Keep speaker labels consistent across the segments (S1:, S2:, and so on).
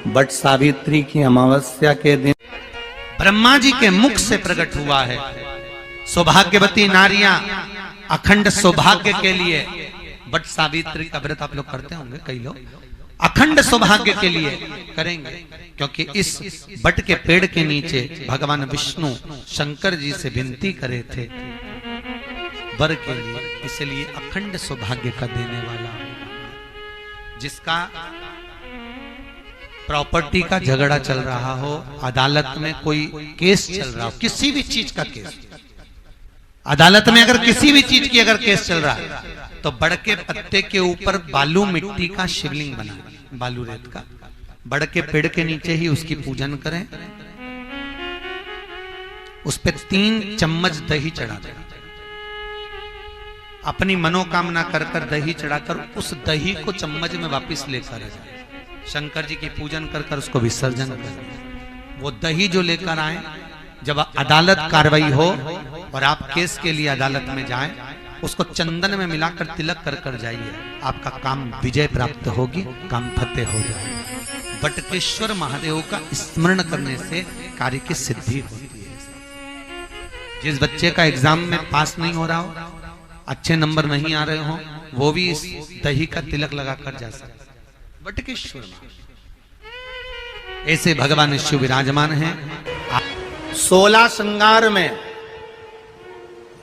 S1: But Savitri की अमावस्या के दिन ब्रह्मा जी के मुख से प्रकट हुआ है। सौभाग्यवती नारियां अखंड सौभाग्य के लिए बट सावित्री का व्रत आप लोग करते होंगे, कई लोग अखंड सौभाग्य के लिए करेंगे, क्योंकि इस बट के पेड़ के नीचे भगवान विष्णु शंकर जी से विनती करे थे वर के लिए, इसलिए अखंड सौभाग्य का देने वाला जिसका प्रॉपर्टी का झगड़ा चल रहा हो, अदालत में कोई केस चल रहा हो, किसी भी चीज का केस, अदालत में अगर किसी भी चीज की अगर केस चल रहा है तो बड़ के पत्ते के ऊपर बालू मिट्टी का शिवलिंग बना, बालू रेत का, बड़ के पेड़ के नीचे ही उसकी पूजन करें, उस पे 3 चम्मच दही चढ़ा दें, अपनी मनोकामना कर कर दही चढ़ाकर उस दही को चम्मच में वापस लेकर आ जाए, शंकर जी की पूजन कर कर उसको विसर्जन करें। वो दही जो लेकर आए, जब अदालत कार्रवाई हो और आप केस के लिए अदालत में जाएं, उसको चंदन में मिलाकर तिलक कर कर जाइए, आपका काम विजय प्राप्त होगी, काम फतेह हो जाएगा। बटकेश्वर महादेव का स्मरण करने से कार्य की सिद्धि होती है। जिस बच्चे का एग्जाम में पास नहीं हो रहा हो, अच्छे नंबर नहीं आ रहे हो, वो भी इस दही का तिलक लगाकर जा सकता है। बटकेश्वर ऐसे भगवान शिव विराजमान हैं। 16 श्रृंगार में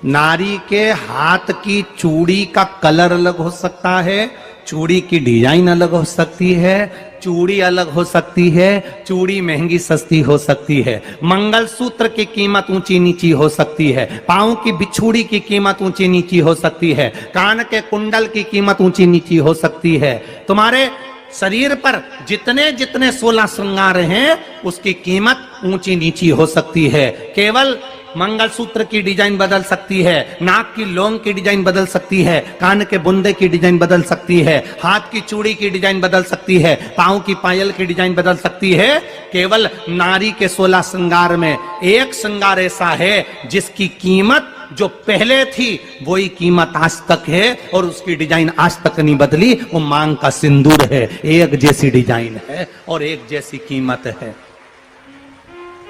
S1: नारी के हाथ की चूड़ी का कलर अलग हो सकता है, चूड़ी की डिजाइन अलग हो सकती है, चूड़ी अलग हो सकती है, चूड़ी महंगी सस्ती हो सकती है, मंगलसूत्र की कीमत ऊंची नीची हो सकती है, पांव की बिछुड़ी की कीमत ऊंची नीची हो सकती है, कान के कुंडल की कीमत ऊंची नीची हो सकती है। तुम्हारे शरीर पर जितने जितने 16 श्रृंगार हैं उसकी कीमत ऊंची नीची हो सकती है। केवल मंगलसूत्र की डिजाइन बदल सकती है, नाक की लौंग की डिजाइन बदल सकती है, कान के बुंदे की डिजाइन बदल सकती है, हाथ की चूड़ी की डिजाइन बदल सकती है, पांव की पायल की डिजाइन बदल सकती है। केवल नारी के 16 श्रृंगार में एक श्रृंगार ऐसा है जिसकी कीमत जो पहले थी वही कीमत आज तक है और उसकी डिजाइन आज तक नहीं बदली। वो मांग का सिंदूर है, एक जैसी डिजाइन है और एक जैसी कीमत है।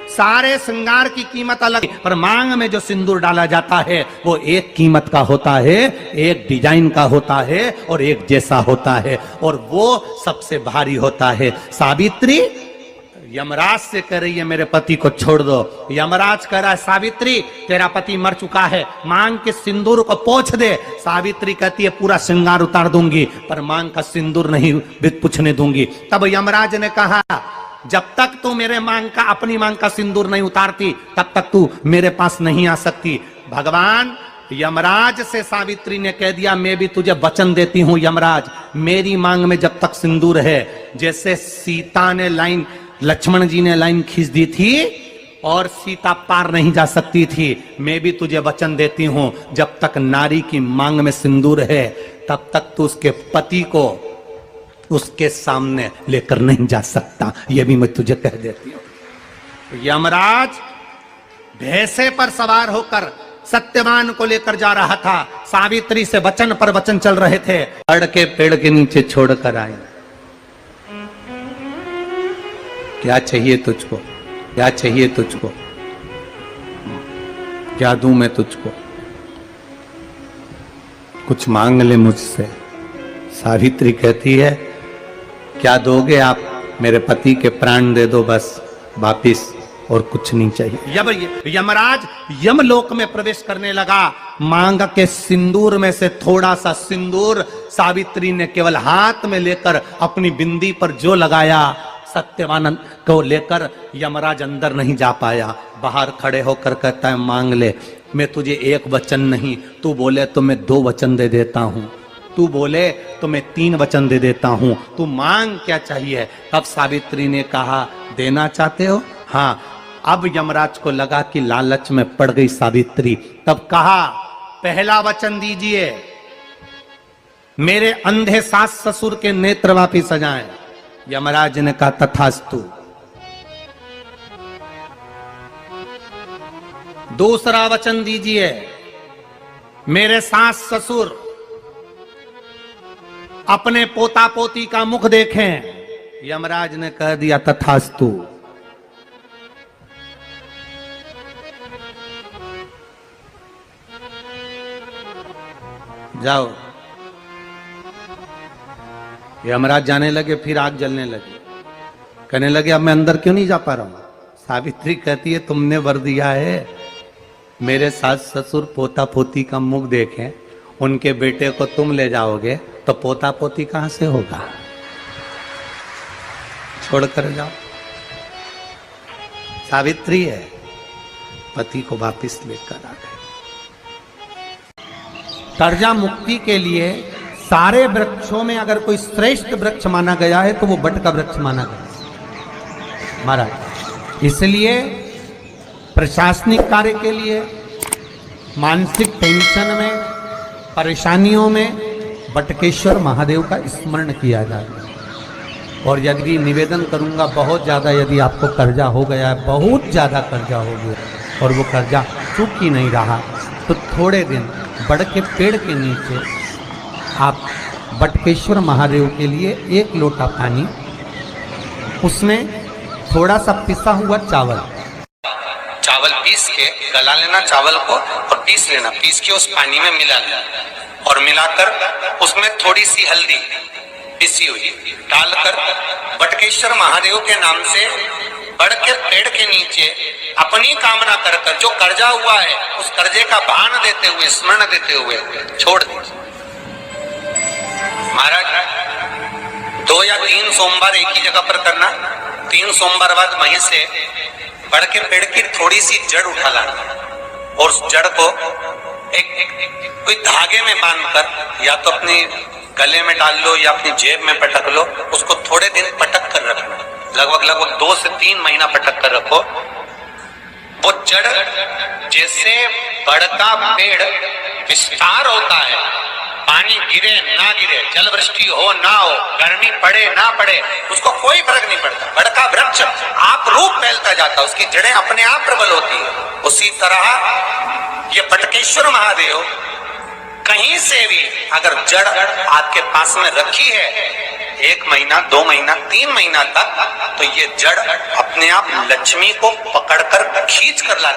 S1: सारे श्रृंगार की कीमत अलग, पर मांग में जो सिंदूर डाला जाता है वो एक कीमत का होता है, एक डिजाइन का होता है और एक जैसा होता है, और वो सबसे भारी होता है। सावित्री यमराज से कह रही है मेरे पति को छोड़ दो। यमराज कह रहा है सावित्री तेरा पति मर चुका है, मांग के सिंदूर को पोंछ दे। सावित्री कहती है पूरा श्रृंगार उतार दूंगी पर मांग का सिंदूर नहीं पूछने दूंगी। तब यमराज ने कहा जब तक तू मेरे मांग का अपनी मांग का सिंदूर नहीं उतारती तब तक तू मेरे पास नहीं आ सकती। भगवान यमराज से सावित्री ने कह दिया मैं भी तुझे वचन देती हूं यमराज, मेरी मांग में जब तक सिंदूर है, जैसे सीता ने लाइन, लक्ष्मण जी ने लाइन खींच दी थी और सीता पार नहीं जा सकती थी, मैं भी तुझे वचन देती हूं जब तक नारी की मांग में सिंदूर है तब तक तू उसके पति को उसके सामने लेकर नहीं जा सकता, यह भी मैं तुझे कह देती हूं। यमराज भैंसे पर सवार होकर सत्यवान को लेकर जा रहा था, सावित्री से वचन पर वचन चल रहे थे, बड़ के पेड़ के नीचे छोड़कर आए। क्या चाहिए तुझको, क्या चाहिए तुझको, क्या दूं मैं तुझको, कुछ मांग ले मुझसे। सावित्री कहती है क्या दोगे आप, मेरे पति के प्राण दे दो बस वापिस, और कुछ नहीं चाहिए। यमराज यमलोक में प्रवेश करने लगा, मांग के सिंदूर में से थोड़ा सा सिंदूर सावित्री ने केवल हाथ में लेकर अपनी बिंदी पर जो लगाया, सत्यवान को लेकर यमराज अंदर नहीं जा पाया। बाहर खड़े होकर कहता है मांग ले, मैं तुझे एक वचन नहीं, तू बोले तो मैं 2 वचन दे देता हूं, तू बोले तो मैं 3 वचन दे देता हूं, तू मांग क्या चाहिए। तब सावित्री ने कहा देना चाहते हो, हाँ। अब यमराज को लगा कि लालच में पड़ गई सावित्री, तब कहा पहला वचन दीजिए, मेरे अंधे सास ससुर के नेत्र वापिस आ जाएं। यमराज ने कहा तथास्तु। दूसरा वचन दीजिए, मेरे सास ससुर अपने पोता पोती का मुख देखें। यमराज ने कह दिया तथास्तु। जाओ। यमराज जाने लगे, फिर आग जलने लगी। कहने लगे अब मैं अंदर क्यों नहीं जा पा रहा हूं। सावित्री कहती है तुमने वर दिया है, मेरे सास ससुर पोता पोती का मुख देखें, उनके बेटे को तुम ले जाओगे तो पोता पोती कहां से होगा, छोड़कर जाओ। सावित्री है, पति को वापिस लेकर आ गए। कर्जा मुक्ति के लिए सारे वृक्षों में अगर कोई श्रेष्ठ वृक्ष माना गया है तो वो बट का वृक्ष माना गया महाराज। इसलिए प्रशासनिक कार्य के लिए, मानसिक टेंशन में, परेशानियों में बटकेश्वर महादेव का स्मरण किया जाता है। और यदि निवेदन करूंगा, बहुत ज्यादा यदि आपको कर्जा हो गया है, बहुत ज्यादा कर्जा हो गया और वो कर्जा चूक ही नहीं रहा, तो थोड़े दिन बड़ के पेड़ के नीचे आप बटकेश्वर महादेव के लिए 1 लोटा पानी, उसमें थोड़ा सा पिसा हुआ चावल पीस के गला लेना चावल को और पीस लेना, पीस के उस पानी में मिला लेना और मिलाकर उसमें थोड़ी सी हल्दी पिसी हुई डालकर बटकेश्वर महादेव के नाम से बड़ के पेड़ के नीचे अपनी कामना कर जो कर्जा हुआ है उस कर्जे का भान देते हुए, स्मरण देते हुए छोड़ दे। महाराज 2 या 3 सोमवार एक ही जगह पर करना, 3 सोमवार बाद वहीं से बड़ के पेड़ की थोड़ी सी जड़ उठा लाना और उस जड़ को एक कोई धागे में बांधकर या तो अपने गले में डाल लो या अपनी जेब में पटक लो, उसको थोड़े दिन पटक कर रखना, लगभग 2 से 3 महीना पटक कर रखो। वो जड़ जैसे बड़का पेड़ विस्तार होता है, पानी गिरे ना गिरे, जल वृष्टि हो ना हो, गर्मी पड़े ना पड़े, उसको कोई फर्क नहीं पड़ता। बड़का वृक्ष आप रूप फैलता जाता, उसकी जड़ें अपने आप प्रबल होती है। उसी तरह ये बटकेश्वर महादेव कहीं से भी अगर जड़ आपके पास में रखी है 1 महीना, 2 महीना, 3 महीना तक, तो ये जड़ अपने आप लक्ष्मी को पकड़कर खींच कर लाती